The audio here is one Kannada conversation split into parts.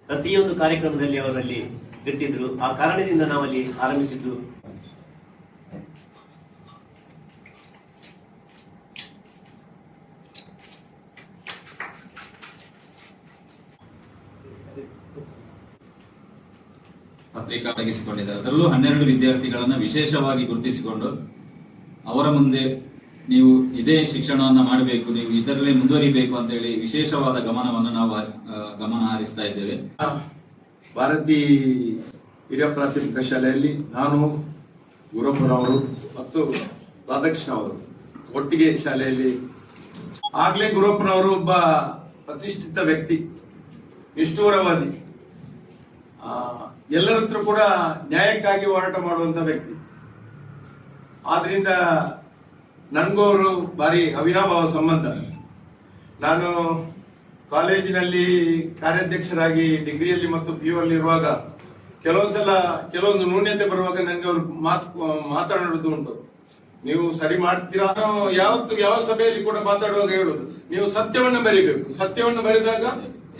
ಪ್ರತಿಯೊಂದು ಕಾರ್ಯಕ್ರಮದಲ್ಲಿ ಅವರಲ್ಲಿ ಇರ್ತಿದ್ರು. ಆ ಕಾರಣದಿಂದ ನಾವಲ್ಲಿ ಆರಂಭಿಸಿದ್ದು. ಪತ್ರಿಕಾ ಒದಗಿಸಿಕೊಂಡಿದ್ದಾರೆ. ಅದರಲ್ಲೂ 12 ವಿದ್ಯಾರ್ಥಿಗಳನ್ನ ವಿಶೇಷವಾಗಿ ಗುರುತಿಸಿಕೊಂಡು ಅವರ ಮುಂದೆ ನೀವು ಇದೇ ಶಿಕ್ಷಣವನ್ನ ಮಾಡಬೇಕು, ನೀವು ಇದರಲ್ಲೇ ಮುಂದುವರಿಬೇಕು ಅಂತ ಹೇಳಿ ವಿಶೇಷವಾದ ಗಮನವನ್ನು ನಾವು ಗಮನ ಹರಿಸ್ತಾ ಇದ್ದೇವೆ. ಭಾರತಿ ಹಿರಿಯ ಪ್ರಾಥಮಿಕ ಶಾಲೆಯಲ್ಲಿ ನಾನು, ಗುರುಪ್ಪನವರು ಮತ್ತು ರಾಧಾಕೃಷ್ಣ ಅವರು ಒಟ್ಟಿಗೆ ಶಾಲೆಯಲ್ಲಿ. ಆಗ್ಲೇ ಗುರುಪ್ಪನವರು ಒಬ್ಬ ಪ್ರತಿಷ್ಠಿತ ವ್ಯಕ್ತಿ, ನಿಷ್ಠೂರವಾದಿ, ಎಲ್ಲರ ಹತ್ರ ಕೂಡ ನ್ಯಾಯಕ್ಕಾಗಿ ಹೋರಾಟ ಮಾಡುವಂತ ವ್ಯಕ್ತಿ. ಆದ್ರಿಂದ ನನಗೂ ಅವರು ಭಾರಿ ಅವಿನಾಭಾವ ಸಂಬಂಧ. ನಾನು ಕಾಲೇಜಿನಲ್ಲಿ ಕಾರ್ಯಾಧ್ಯಕ್ಷರಾಗಿ ಡಿಗ್ರಿಯಲ್ಲಿ ಮತ್ತು PU ಅಲ್ಲಿ ಇರುವಾಗ ಕೆಲವೊಂದು ನ್ಯೂನ್ಯತೆ ಬರುವಾಗ ನನಗೆ ಅವರು ಮಾತಾಡೋದು ಉಂಟು. ನೀವು ಸರಿ ಮಾಡ್ತೀರಾ, ಯಾವ ಸಭೆಯಲ್ಲಿ ಕೂಡ ಮಾತಾಡುವಾಗ ಹೇಳುದು, ನೀವು ಸತ್ಯವನ್ನು ಬರಿಬೇಕು, ಸತ್ಯವನ್ನು ಬರೆದಾಗ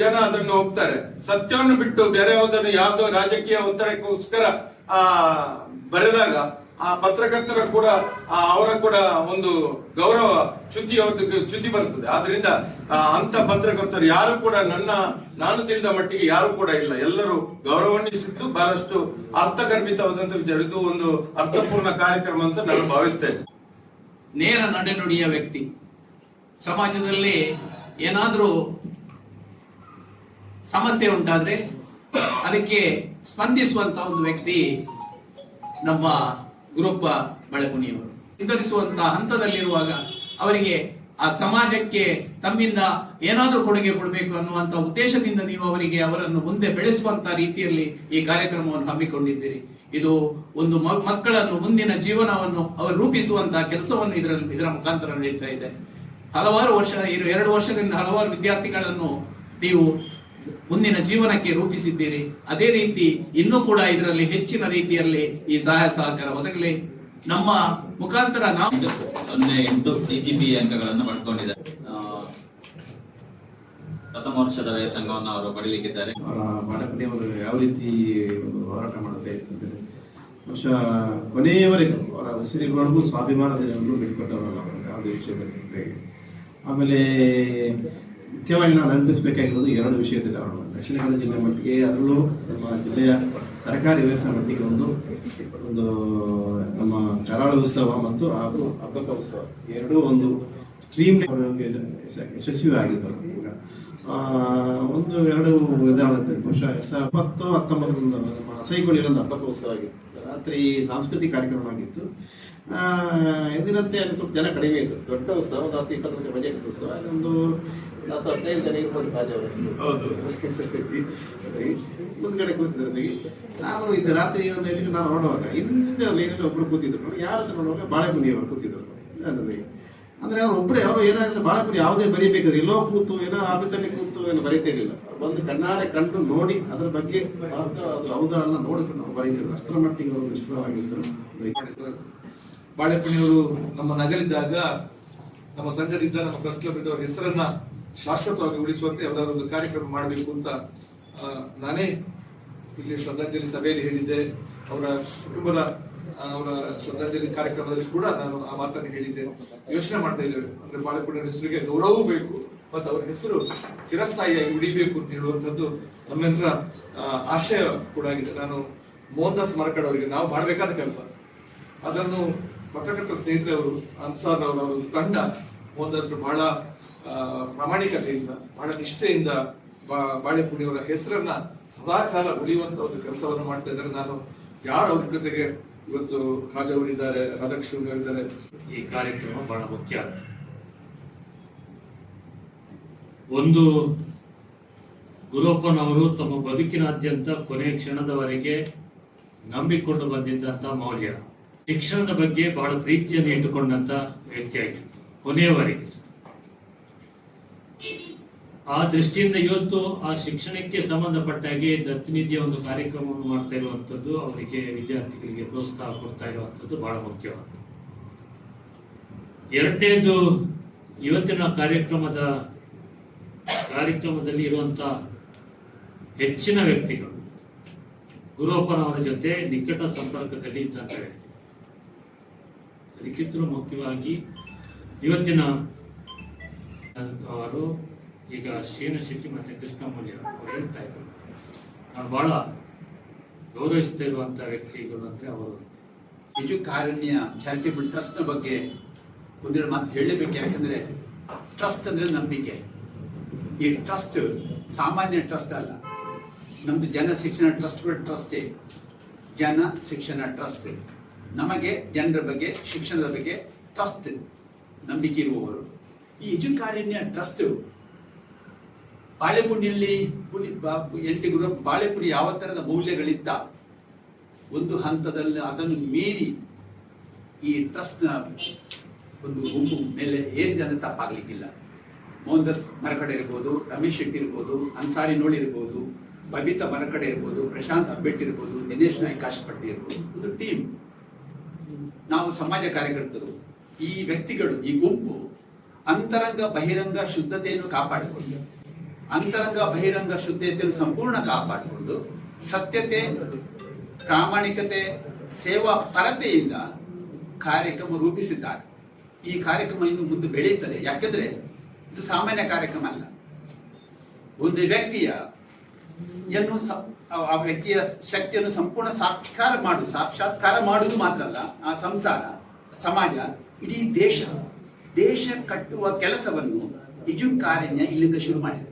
ಜನ ಅದನ್ನು ಒಪ್ತಾರೆ. ಸತ್ಯವನ್ನು ಬಿಟ್ಟು ಬೇರೆ ಯಾವುದೋ ರಾಜಕೀಯ ಒತ್ತಡಕ್ಕೋಸ್ಕರ ಬರೆದಾಗ ಆ ಪತ್ರಕರ್ತರ ಕೂಡ ಅವರ ಕೂಡ ಒಂದು ಗೌರವ ಚ್ಯುತಿ ಬರ್ತದೆ. ಆದ್ರಿಂದ ಅಂತ ಪತ್ರಕರ್ತರು ಯಾರು ಕೂಡ ನಾನು ತಿಳಿದ ಮಟ್ಟಿಗೆ ಯಾರು ಕೂಡ ಇಲ್ಲ. ಎಲ್ಲರೂ ಗೌರವನ್ನಿಸಿದ್ದು ಬಹಳಷ್ಟು ಅರ್ಥಗರ್ಭಿತವಾದಂತ ವಿಚಾರ. ಇದು ಒಂದು ಅರ್ಥಪೂರ್ಣ ಕಾರ್ಯಕ್ರಮ ಅಂತ ನಾನು ಭಾವಿಸ್ತೇನೆ. ನೇರ ನಡೆನುಡಿಯ ವ್ಯಕ್ತಿ, ಸಮಾಜದಲ್ಲಿ ಏನಾದ್ರೂ ಸಮಸ್ಯೆ ಉಂಟಾದ್ರೆ ಅದಕ್ಕೆ ಸ್ಪಂದಿಸುವಂತ ಒಂದು ವ್ಯಕ್ತಿ ನಮ್ಮ ಗುರುಪ್ಪ ಬಳಕುಣಿಯವರು. ನಿರ್ಧರಿಸುವಂತ ಹಂತದಲ್ಲಿರುವಾಗ ಅವರಿಗೆ ಆ ಸಮಾಜಕ್ಕೆ ತಮ್ಮಿಂದ ಏನಾದ್ರೂ ಕೊಡುಗೆ ಕೊಡಬೇಕು ಅನ್ನುವಂತ ಉದ್ದೇಶದಿಂದ ನೀವು ಅವರನ್ನು ಮುಂದೆ ಬೆಳೆಸುವಂತ ರೀತಿಯಲ್ಲಿ ಈ ಕಾರ್ಯಕ್ರಮವನ್ನು ಹಮ್ಮಿಕೊಂಡಿದ್ದೀರಿ. ಇದು ಒಂದು ಮಕ್ಕಳನ್ನು ಮುಂದಿನ ಜೀವನವನ್ನು ಅವರು ರೂಪಿಸುವಂತಹ ಕೆಲಸವನ್ನು ಇದರ ಮುಖಾಂತರ ನಡೀತಾ ಇದೆ. ಹಲವಾರು ವರ್ಷ 2 ವರ್ಷದಿಂದ ಹಲವಾರು ವಿದ್ಯಾರ್ಥಿಗಳನ್ನು ನೀವು ಮುಂದಿನ ಜೀವನಕ್ಕೆ ರೂಪಿಸಿದ್ದೀರಿ. ಅದೇ ರೀತಿ ಇನ್ನೂ ಕೂಡ ಇದರಲ್ಲಿ ಹೆಚ್ಚಿನ ರೀತಿಯಲ್ಲಿ ಈ ಸಹಾಯ ಸಹಕಾರ ಒದಗಲಿ. ನಮ್ಮ ಮುಖಾಂತರ ನಾವು 08 CGPA ಅಂಕಗಳನ್ನು ಪಡ್ಕೊಂಡಿದ್ದಾರೆ. ಪ್ರಥಮ ವರ್ಷದ ವ್ಯಾಸಂಗವನ್ನು ಅವರು ಪಡೆಯಲಿಕ್ಕಿದ್ದಾರೆ. ಬಾಡಕಣಿಯವರು ಯಾವ ರೀತಿ ಹೋರಾಟ ಮಾಡ್ತಾ ಇರ್ತಾರೆ, ಬಹುಶಃ ಕೊನೆಯವರೆಗೂ ಅವರ ಉಸಿರುಗಳಿಗೂ ಸ್ವಾಭಿಮಾನದಿಂದ ಬಿಟ್ಕೊಟ್ಟವರಲ್ಲ ಯಾವುದೇ ವಿಷಯದಲ್ಲಿ. ಆಮೇಲೆ ಮುಖ್ಯವಾಗಿ ನಾವು ನೆನಪಿಸಬೇಕಾಗಿರೋದು 2 ವಿಷಯದಲ್ಲಿ ಅವರು ದಕ್ಷಿಣ ಕನ್ನಡ ಜಿಲ್ಲೆ ಮಟ್ಟಿಗೆ, ಅದರಲ್ಲೂ ನಮ್ಮ ಜಿಲ್ಲೆಯ ಸರ್ಕಾರಿ ವ್ಯವಸ್ಥೆ ಮಟ್ಟಿಗೆ ಒಂದು ನಮ್ಮ ಕರಾಳ ಉತ್ಸವ ಮತ್ತು ಹಾಗೂ ಹಬ್ಬಕ ಉತ್ಸವ ಎರಡೂ ಒಂದು ಸ್ಟ್ರೀಮ್ ಯಶಸ್ವಿ ಆಗಿದ್ದರು. ಈಗ 1-2 ಉದಾಹರಣೆ ಬಹುಶಃ 2019 ನಮ್ಮ ಸೈಕೋಳಿಯಲ್ಲಿ ಹಬ್ಬಕ ಉತ್ಸವ ಆಗಿತ್ತು. ರಾತ್ರಿ ಸಾಂಸ್ಕೃತಿಕ ಕಾರ್ಯಕ್ರಮ ಆಗಿತ್ತು. ಎಂದಿನಂತೆ ಅಲ್ಲಿ ಸ್ವಲ್ಪ ಜನ ಕಡಿಮೆ ಇತ್ತು. ದೊಡ್ಡ ಉತ್ಸವ, 20 ವರ್ಷ ಬಜೆಟ್ ಉತ್ಸವ, ಒಂದು 15 ಜನ ಇರ್ಬೋದು ರಾಜವರು ಮುಂದ್ಗಡೆ ಕೂತಿದ್ರು. ನಾನು ಇದು ರಾತ್ರಿ ನಾನು ನೋಡುವಾಗ ಹಿಂದಿನ ಲೈನಲ್ಲಿ ಒಬ್ರು ಕೂತಿದ್ರು. ಯಾರು ನೋಡುವಾಗ ಬಾಳೆಕುಣಿಯವರು ಕೂತಿದ್ರು. ಅಂದ್ರೆ ಅವರು ಏನಾದ್ರೆ ಬಾಳೆಕುಣಿ ಯಾವುದೇ ಬರೀಬೇಕಾದ್ರೆ ಎಲ್ಲೋ ಕೂತು ಏನೋ ಆಫೀಸಲ್ಲಿ ಕೂತು ಏನೋ ಬರೀತಾ ಇರಲಿಲ್ಲ. ಬಂದು ಕಣ್ಣಾರೆ ಕಂಡು ನೋಡಿ ಅದ್ರ ಬಗ್ಗೆ ಅದು ಹೌದಾ ಅಲ್ಲ ನೋಡಿಕೊಂಡು ನಾವು ಬರೀತಿದ್ರು. ಅಷ್ಟರ ಮಟ್ಟಿಗೆ ಅವರು ನಿಷ್ಠರಾಗಿದ್ದರು. ಬಾಳೆಕುಣಿಯವರು ನಮ್ಮ ನಗಲಿದ್ದಾಗ ನಮ್ಮ ಸಂಘದಿಂದ ನಮ್ಮ ಪ್ರೆಸ್ ಕ್ಲಬ್ ಅವರ ಹೆಸರನ್ನ ಶಾಶ್ವತವಾಗಿ ಉಳಿಸುವಂತೆ ಯಾವುದಾದ್ರು ಒಂದು ಕಾರ್ಯಕ್ರಮ ಮಾಡಬೇಕು ಅಂತ ನಾನೇ ಇಲ್ಲಿ ಶ್ರದ್ಧಾಂಜಲಿ ಸಭೆಯಲ್ಲಿ ಹೇಳಿದ್ದೆ. ಅವರ ಕುಟುಂಬದ ಅವರ ಶ್ರದ್ಧಾಂಜಲಿ ಕಾರ್ಯಕ್ರಮದಲ್ಲಿ ಕೂಡ ನಾನು ಆ ಮಾತನ್ನು ಹೇಳಿದ್ದೆ. ಯೋಚನೆ ಮಾಡ್ತಾ ಇದ್ದೇವೆ, ಅಂದ್ರೆ ಬಾಳೆಕುಣಿಯವರ ಹೆಸರಿಗೆ ಗೌರವವೂ ಬೇಕು ಮತ್ತು ಅವರ ಹೆಸರು ಚಿರಸ್ಥಾಯಿಯಾಗಿ ಉಳಿಬೇಕು ಅಂತ ಹೇಳುವಂಥದ್ದು ನಮ್ಮೆಲ್ಲರ ಆಶಯ ಕೂಡ ಆಗಿದೆ. ನಾನು ಮೋಹನ್ ದಾಸ್ ಮರಕಡ್ ಅವರಿಗೆ ನಾವು ಮಾಡಬೇಕಾದ ಕೆಲಸ, ಅದನ್ನು ಪತ್ರಕರ್ತರ ಸ್ನೇಹಿತರವರು ಅನ್ಸಾರ್ ಅವರ ತಂಡ ಮೋಹನ್ ದಾಸ್ ಬಹಳ ಪ್ರಾಮಾಣಿಕತೆಯಿಂದ ಬಹಳ ನಿಷ್ಠೆಯಿಂದ ಬಾಳೆಕುಣಿಯವರ ಹೆಸರನ್ನ ಸದಾಕಾಲ ಉಳಿಯುವಂತ ಒಂದು ಕೆಲಸವನ್ನು ಮಾಡ್ತಾ ಇದ್ದಾರೆ. ನಾನು ಯಾರು ಅವ್ರ ಜೊತೆಗೆ ಇವತ್ತು ಖಾಜಾ ಅವರಿದ್ದಾರೆ, ರಾಧಾಕೃಷ್ಣ ಅವರಿದ್ದಾರೆ. ಈ ಕಾರ್ಯಕ್ರಮ ಬಹಳ ಮುಖ್ಯ. ಒಂದು, ಗುರುಪ್ಪನವರು ತಮ್ಮ ಬದುಕಿನಾದ್ಯಂತ ಕೊನೆಯ ಕ್ಷಣದವರೆಗೆ ನಂಬಿಕೊಂಡು ಬಂದಿದ್ದಂತ ಮೌಲ್ಯ, ಶಿಕ್ಷಣದ ಬಗ್ಗೆ ಬಹಳ ಪ್ರೀತಿಯನ್ನು ಇಟ್ಟುಕೊಂಡಂತ ವ್ಯಕ್ತಿಯಾಗಿತ್ತು ಕೊನೆಯವರೆಗೆ. ಆ ದೃಷ್ಟಿಯಿಂದ ಇವತ್ತು ಆ ಶಿಕ್ಷಣಕ್ಕೆ ಸಂಬಂಧಪಟ್ಟ ಹಾಗೆ ದತ್ತಿನಿಧಿಯ ಒಂದು ಕಾರ್ಯಕ್ರಮವನ್ನು ಮಾಡ್ತಾ ಇರುವಂತದ್ದು, ಅವರಿಗೆ ವಿದ್ಯಾರ್ಥಿಗಳಿಗೆ ಪ್ರೋತ್ಸಾಹ ಕೊಡ್ತಾ ಇರುವಂತದ್ದು ಬಹಳ ಮುಖ್ಯವಾದ. ಎರಡನೇದು, ಇವತ್ತಿನ ಕಾರ್ಯಕ್ರಮದಲ್ಲಿ ಇರುವಂತ ಹೆಚ್ಚಿನ ವ್ಯಕ್ತಿಗಳು ಗುರುಪ್ಪನವರ ಜೊತೆ ನಿಕಟ ಸಂಪರ್ಕದಲ್ಲಿ ಇದ್ದಂಥ ವ್ಯಕ್ತಿ. ಅದಕ್ಕಿಂತಲೂ ಮುಖ್ಯವಾಗಿ ಇವತ್ತಿನ ಅವರು ಈಗ ಶೀನಶೆಟ್ಟಿ ಮತ್ತು ಕೃಷ್ಣಮೂಲ್ಯ ಅವರು ಹೇಳ್ತಾ ಇದ್ರು, ನಾವು ಬಹಳ ಗೌರವಿಸ್ತಾ ಇರುವಂಥ ವ್ಯಕ್ತಿಗಳು ಅಂದರೆ ಅವರು. ಕಾರುಣ್ಯ ಚಾರಿಟೇಬಲ್ ಟ್ರಸ್ಟ್ನ ಬಗ್ಗೆ ಒಂದೆರಡು ಮಾತು ಹೇಳಲೇಬೇಕು. ಯಾಕಂದ್ರೆ ಟ್ರಸ್ಟ್ ಅಂದ್ರೆ ನಂಬಿಕೆ. ಈ ಟ್ರಸ್ಟ್ ಸಾಮಾನ್ಯ ಟ್ರಸ್ಟ್ ಅಲ್ಲ, ನಮ್ದು ಜನ ಶಿಕ್ಷಣ ಟ್ರಸ್ಟ್ಗಳ ಟ್ರಸ್ಟೇ. ಜನ ಶಿಕ್ಷಣ ಟ್ರಸ್ಟ್ ನಮಗೆ ಜನರ ಬಗ್ಗೆ ಶಿಕ್ಷಣದ ಬಗ್ಗೆ ಟ್ರಸ್ಟ್ ನಂಬಿಕೆ ಇರುವವರು. ಈ ಎಜುಕಾರುಣ್ಯ ಟ್ರಸ್ಟ್ ಬಾಳೆಪುರಿಯಲ್ಲಿ ಎಂಟಿಗುರು ಬಾಳೆಪುರಿ ಯಾವ ತರದ ಮೌಲ್ಯಗಳಿದ್ದ ಒಂದು ಹಂತದಲ್ಲಿ ಅದನ್ನು ಮೀರಿ ಈ ಟ್ರಸ್ಟ್ ನ ಒಂದು ಗುಂಪು ಮೇಲೆ ಏರಿದೆ ಅಂದ್ರೆ ತಪ್ಪಾಗ್ಲಿಕ್ಕಿಲ್ಲ. ಮೋಹನ್ದಾಸ್ ಮರಕಡೆ ಇರ್ಬೋದು, ರಮೇಶ್ ಶೆಟ್ಟಿ ಇರ್ಬೋದು, ಅನ್ಸಾರಿ ನೋಳಿ ಇರ್ಬೋದು, ಬಬಿತಾ ಮರಕಡೆ ಇರ್ಬೋದು, ಪ್ರಶಾಂತ್ ಅಂಬೇಟ್ ಇರ್ಬೋದು, ದಿನೇಶ್ ನಾಯ್ಕ ಕಾಶಪಟ್ಟಿ ಇರ್ಬೋದು, ಒಂದು ಟೀಮ್. ನಾವು ಸಮಾಜ ಕಾರ್ಯಕರ್ತರು. ಈ ವ್ಯಕ್ತಿಗಳು, ಈ ಗುಂಪು ಅಂತರಂಗ ಬಹಿರಂಗ ಶುದ್ಧತೆಯನ್ನು ಕಾಪಾಡಿಕೊಂಡು, ಅಂತರಂಗ ಬಹಿರಂಗ ಶುದ್ಧತೆಯನ್ನು ಸಂಪೂರ್ಣ ಕಾಪಾಡಿಕೊಂಡು, ಸತ್ಯತೆ, ಪ್ರಾಮಾಣಿಕತೆ, ಸೇವಾ ಪರತೆಯಿಂದ ಕಾರ್ಯಕ್ರಮ ರೂಪಿಸಿದ್ದಾರೆ. ಈ ಕಾರ್ಯಕ್ರಮ ಇನ್ನು ಮುಂದೆ ಬೆಳೆಯುತ್ತದೆ. ಯಾಕೆಂದ್ರೆ ಇದು ಸಾಮಾನ್ಯ ಕಾರ್ಯಕ್ರಮ ಅಲ್ಲ. ಒಂದು ವ್ಯಕ್ತಿಯ ಆ ವ್ಯಕ್ತಿಯ ಶಕ್ತಿಯನ್ನು ಸಂಪೂರ್ಣ ಸಾಕ್ಷಾತ್ಕಾರ ಮಾಡುವುದು ಮಾತ್ರ ಅಲ್ಲ, ಆ ಸಂಸಾರ, ಸಮಾಜ, ಇಡೀ ದೇಶ ಕಟ್ಟುವ ಕೆಲಸವನ್ನು ಎಜುಕಾರುಣ್ಯ ಇಲ್ಲಿಂದ ಶುರು ಮಾಡಿದೆ.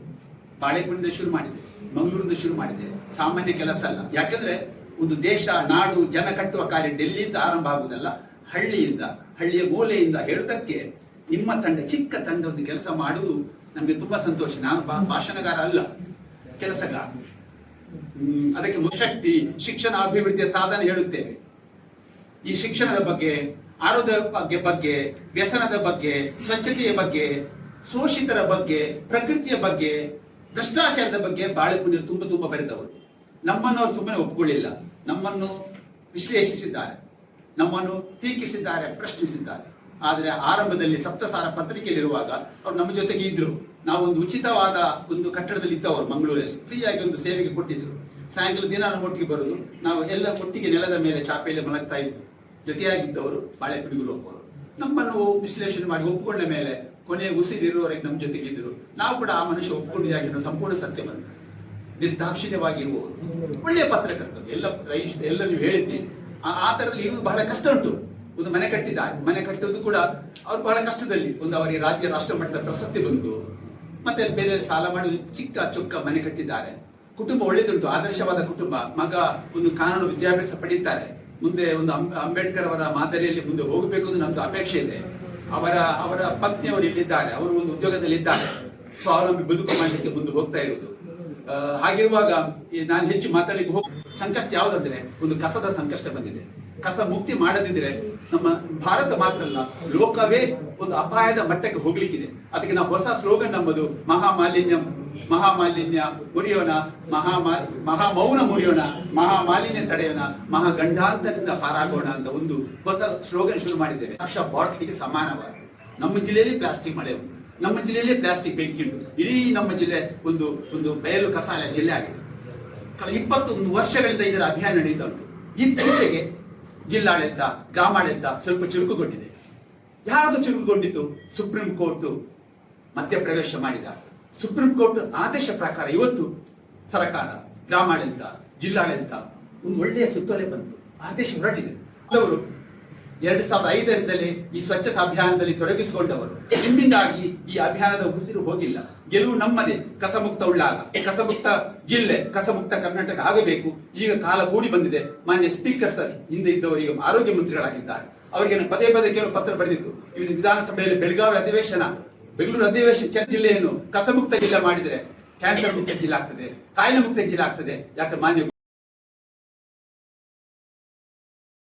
ಬಾಳೆಪುರಿಯಿಂದ ಶುರು ಮಾಡಿದೆ, ಮಂಗಳೂರಿಂದ ಶುರು ಮಾಡಿದೆ. ಸಾಮಾನ್ಯ ಕೆಲಸ ಅಲ್ಲ. ಯಾಕಂದ್ರೆ ಒಂದು ದೇಶ, ನಾಡು, ಜನ ಕಟ್ಟುವ ಕಾರ್ಯ ಡೆಲ್ಲಿಯಿಂದ ಆರಂಭ ಆಗುವುದಲ್ಲ, ಹಳ್ಳಿಯ ಮೂಲೆಯಿಂದ ಹೇಳುವುದಕ್ಕೆ ನಿಮ್ಮ ತಂಡ, ಚಿಕ್ಕ ತಂಡ ಒಂದು ಕೆಲಸ ಮಾಡುವುದು ನಮಗೆ ತುಂಬಾ ಸಂತೋಷ. ನಾನು ಭಾಷಣಗಾರ ಅಲ್ಲ, ಕೆಲಸಗಾರ. ಅದಕ್ಕೆ ಶಕ್ತಿ, ಶಿಕ್ಷಣ ಅಭಿವೃದ್ಧಿಯ ಸಾಧನೆ ಹೇಳುತ್ತೇವೆ. ಈ ಶಿಕ್ಷಣದ ಬಗ್ಗೆ, ಆರೋಗ್ಯ ಬಗ್ಗೆ, ವ್ಯಸನದ ಬಗ್ಗೆ, ಸ್ವಚ್ಛತೆಯ ಬಗ್ಗೆ, ಶೋಷಿತರ ಬಗ್ಗೆ, ಪ್ರಕೃತಿಯ ಬಗ್ಗೆ, ಭ್ರಷ್ಟಾಚಾರದ ಬಗ್ಗೆ ಬಾಳೆಪುರಿ ತುಂಬಾ ಬರೆದವರು. ನಮ್ಮನ್ನು ಅವರು ಸುಮ್ಮನೆ ಒಪ್ಪಿಕೊಳ್ಳಿಲ್ಲ. ನಮ್ಮನ್ನು ವಿಶ್ಲೇಷಿಸಿದ್ದಾರೆ, ನಮ್ಮನ್ನು ಟೀಕಿಸಿದ್ದಾರೆ, ಪ್ರಶ್ನಿಸಿದ್ದಾರೆ. ಆದರೆ ಆರಂಭದಲ್ಲಿ ಸಪ್ತಸಾರ ಪತ್ರಿಕೆಯಲ್ಲಿರುವಾಗ ಅವ್ರು ನಮ್ಮ ಜೊತೆಗೆ ಇದ್ರು. ನಾವು ಒಂದು ಉಚಿತವಾದ ಒಂದು ಕಟ್ಟಡದಲ್ಲಿ ಇದ್ದವರು, ಮಂಗಳೂರಲ್ಲಿ ಫ್ರೀಯಾಗಿ ಒಂದು ಸೇವೆಗೆ ಕೊಟ್ಟಿದ್ರು. ಸಾಯಂಕಾಲ ದಿನ ನಾವು ಒಟ್ಟಿಗೆ ಬರೋದು, ನಾವು ಎಲ್ಲ ಒಟ್ಟಿಗೆ ನೆಲದ ಮೇಲೆ ಚಾಪೆಯಲ್ಲಿ ಮಲಗ್ತಾ ಇದ್ದು. ಜೊತೆಯಾಗಿದ್ದವರು ಬಾಳೆಪುರಿ ಗುರುಪ್ಪವರು. ನಮ್ಮನ್ನು ವಿಶ್ಲೇಷಣೆ ಮಾಡಿ ಒಪ್ಪಿಕೊಂಡ ಮೇಲೆ ಕೊನೆಯ ಉಸಿರಿರುವವರೆಗೆ ನಮ್ಮ ಜೊತೆಗೆ ಇದ್ರು. ನಾವು ಕೂಡ ಆ ಮನುಷ್ಯ ಒಪ್ಪಿಕೊಂಡಿದ್ದಾಗಿರೋ ಸಂಪೂರ್ಣ ಸತ್ಯವನ್ನು ನಿರ್ದಾಕ್ಷಿಣ್ಯವಾಗಿರುವವರು, ಒಳ್ಳೆಯ ಪತ್ರಕರ್ತರು. ಎಲ್ಲ ನೀವು ಹೇಳಿದ್ದೀರಿ. ಆ ತರದಲ್ಲಿ ಇರುವುದು ಬಹಳ ಕಷ್ಟ ಉಂಟು. ಒಂದು ಮನೆ ಕಟ್ಟಿದ್ದಾರೆ, ಮನೆ ಕಟ್ಟುವುದು ಕೂಡ ಅವ್ರು ಬಹಳ ಕಷ್ಟದಲ್ಲಿ. ಒಂದು ಅವರಿಗೆ ರಾಜ್ಯ ರಾಷ್ಟ್ರ ಮಟ್ಟದ ಪ್ರಶಸ್ತಿ ಬಂತು, ಮತ್ತೆ ಬೇರೆ ಸಾಲ ಮಾಡಿ ಚಿಕ್ಕ ಚೊಕ್ಕ ಮನೆ ಕಟ್ಟಿದ್ದಾರೆ. ಕುಟುಂಬ ಒಳ್ಳೆದುಂಟು, ಆದರ್ಶವಾದ ಕುಟುಂಬ. ಮಗ ಒಂದು ಕಾನೂನು ವಿದ್ಯಾಭ್ಯಾಸ ಪಡೀತಾರೆ, ಮುಂದೆ ಒಂದು ಅಂಬೇಡ್ಕರ್ ಅವರ ಮಾದರಿಯಲ್ಲಿ ಮುಂದೆ ಹೋಗಬೇಕು ಅಂತ ನಮ್ದು ಅಪೇಕ್ಷೆ ಇದೆ. ಅವರ ಪತ್ನಿಯವರು ಇಲ್ಲಿದ್ದಾರೆ, ಅವರು ಒಂದು ಉದ್ಯೋಗದಲ್ಲಿ ಇದ್ದಾರೆ, ಸ್ವಾವಲಂಬಿ ಬದುಕು ಮಾಡಲಿಕ್ಕೆ ಮುಂದೆ ಹೋಗ್ತಾ ಇರುವುದು. ಹಾಗಿರುವಾಗ ನಾನು ಹೆಚ್ಚು ಮಾತಾಡಲಿಕ್ಕೆ ಸಂಕಷ್ಟ ಯಾವುದಂದ್ರೆ, ಒಂದು ಕಸದ ಸಂಕಷ್ಟ ಬಂದಿದೆ. ಕಸ ಮುಕ್ತಿ ಮಾಡದಿದ್ರೆ ನಮ್ಮ ಭಾರತ ಮಾತ್ರ ಅಲ್ಲ, ಲೋಕವೇ ಒಂದು ಅಪಾಯದ ಮಟ್ಟಕ್ಕೆ ಹೋಗ್ಲಿಕ್ಕಿದೆ. ಅದಕ್ಕೆ ನಾವು ಹೊಸ ಸ್ಲೋಗನ್ ನಮ್ಮದು, ಮಹಾಮಾಲಿನ್ಯ ಮುರಿಯೋಣ, ಮಹಾಮೌನ ಮುರಿಯೋಣ, ಮಹಾಮಾಲಿನ್ಯ ತಡೆಯೋಣ, ಮಹಾಗಂಡಾಂತರದಿಂದ ಪಾರಾಗೋಣ ಅಂತ ಒಂದು ಹೊಸ ಸ್ಲೋಗನ್ ಶುರು ಮಾಡಿದ್ದೇವೆ. ಬಾಟಲಿಗೆ ಸಮಾನವಾದ ನಮ್ಮ ಜಿಲ್ಲೆಯಲ್ಲಿ ಪ್ಲಾಸ್ಟಿಕ್ ಮಳೆ ಉಂಟು, ನಮ್ಮ ಜಿಲ್ಲೆಯಲ್ಲಿ ಪ್ಲಾಸ್ಟಿಕ್ ಬೆಂಕಿ ಉಂಟು. ಇಡೀ ನಮ್ಮ ಜಿಲ್ಲೆ ಒಂದು ಬಯಲು ಕಸಾಲ ಜಿಲ್ಲೆ ಆಗಿದೆ. ಕಳೆದ 21 ವರ್ಷಗಳಿಂದ ಇದರ ಅಭಿಯಾನ ನಡೀತಾ ಉಂಟು. ಇತ್ತೀಚೆಗೆ ಜಿಲ್ಲಾಡಳಿತ, ಗ್ರಾಮಾಡಳಿತ ಸ್ವಲ್ಪ ಚುರುಕುಗೊಂಡಿದೆ. ಯಾವಾಗ ಚುರುಕುಗೊಂಡಿತು? ಸುಪ್ರೀಂ ಕೋರ್ಟ್ ಮಧ್ಯಪ್ರವೇಶ ಮಾಡಿದ. ಸುಪ್ರೀಂ ಕೋರ್ಟ್ ಆದೇಶ ಪ್ರಕಾರ ಇವತ್ತು ಸರ್ಕಾರ, ಗ್ರಾಮಾಡಳಿತ, ಜಿಲ್ಲಾಡಳಿತ ಒಂದು ಒಳ್ಳೆಯ ಸುತ್ತೋಲೆ ಬಂತು, ಆದೇಶ ಹೊರಟಿದೆ. ಅವರು 2005ರಿಂದಲೇ ಈ ಸ್ವಚ್ಛತಾ ಅಭಿಯಾನದಲ್ಲಿ ತೊಡಗಿಸಿಕೊಂಡವರು. ನಿಮ್ಮಿಂದಾಗಿ ಈ ಅಭಿಯಾನದ ಉಸಿರು ಹೋಗಿಲ್ಲ. ಗೆಲುವು ನಮ್ಮದೇ. ಕಸಮುಕ್ತ ಉಳ್ಳಾಗ, ಕಸಮುಕ್ತ ಜಿಲ್ಲೆ, ಕಸಮುಕ್ತ ಕರ್ನಾಟಕ ಆಗಬೇಕು. ಈಗ ಕಾಲ ಕೂಡಿ ಬಂದಿದೆ. ಮಾನ್ಯ ಸ್ಪೀಕರ್ ಸರ್ ಹಿಂದೆ ಇದ್ದವರು ಈಗ ಆರೋಗ್ಯ ಮಂತ್ರಿಗಳಾಗಿದ್ದಾರೆ. ಅವರಿಗೆ ಪದೇ ಕೆಲವು ಪತ್ರ ಬರೆದಿತ್ತು. ವಿಧಾನಸಭೆಯಲ್ಲಿ ಬೆಳಗಾವಿ ಅಧಿವೇಶನ, ಬೆಂಗಳೂರು ಅಧಿವೇಶನ, ಜಿಲ್ಲೆಯನ್ನು ಕಸಮುಕ್ತ ಜಿಲ್ಲೆ ಮಾಡಿದರೆ ಕ್ಯಾನ್ಸರ್ ಮುಕ್ತ ಜಿಲ್ಲೆ ಆಗ್ತದೆ, ಕಾಯಿಲೆ ಮುಕ್ತ ಜಿಲ್ಲೆ ಆಗ್ತದೆ. ಯಾಕೆ ಮಾನ್ಯ